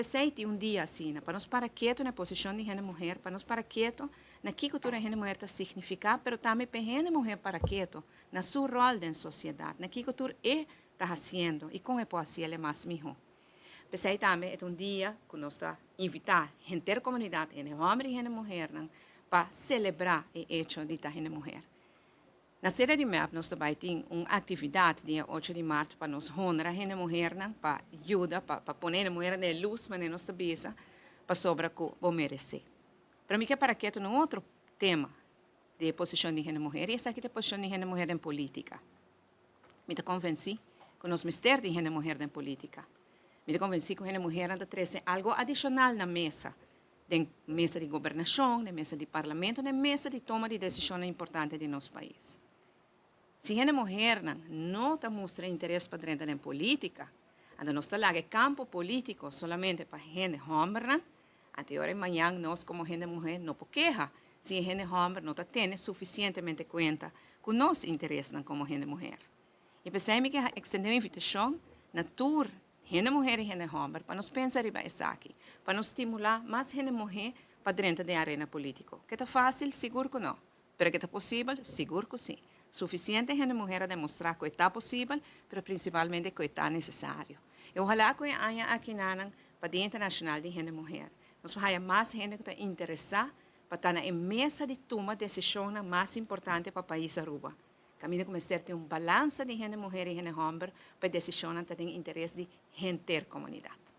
pensei que dia assim, para nós para quieto na posição de gente mulher, para nós para quieto na que cultura gente mulher está significar, pero também para gente mulher para quieto na seu rol na sociedade, na que cultura está fazendo e como é possível mais melhor. Pensei também é dia que nós está invitar gente da comunidade, gente homem e gente mulher, para celebrar o hecho de estar gente mulher. Na série de MEP, nós também temos uma atividade dia 8 de março para nós honrar a gente mulher, para ajudar, para pôr a mulher na luz, mas nós também para sobre o que vão merecer. Para mim, que para que é um outro tema de posição de gente mulher, e essa aqui é a posição de gente mulher em política. Me convenci que nós mistérios de gente mulher em política. Me convenci que a gente mulher anda trazendo algo adicional na mesa. Na mesa de governação, na mesa de parlamento, na mesa de toma de decisões importantes de nosso país. Se a mulher não mostra interesse para dentro da política, anda nós está lá no campo político solamente para gente homem, até hora amanhã nós como gente mulher não podemos quejar se a gente homem não tem suficientemente conta com nosso interesse como gente mulher. E pensei que extender uma invitação na tour gente mulher e gente homem para nós pensar em isso aqui, para nos estimular mais gente mulher para dentro da arena política. Que está fácil, seguro que não, mas que está possível, seguro que sim. Suficiente gente mulher a demonstrar que está possível, mas principalmente que está necessário. E ojalá que haya aqui para o Dia Internacional de Gente Mulher. Nós haya mais gente que está interessada para estar na mesa de toma de decisão mais importante para o país Aruba. Caminho como ter um balanço de gente mulher e gente homem para decisões que têm interesse de gente da comunidade.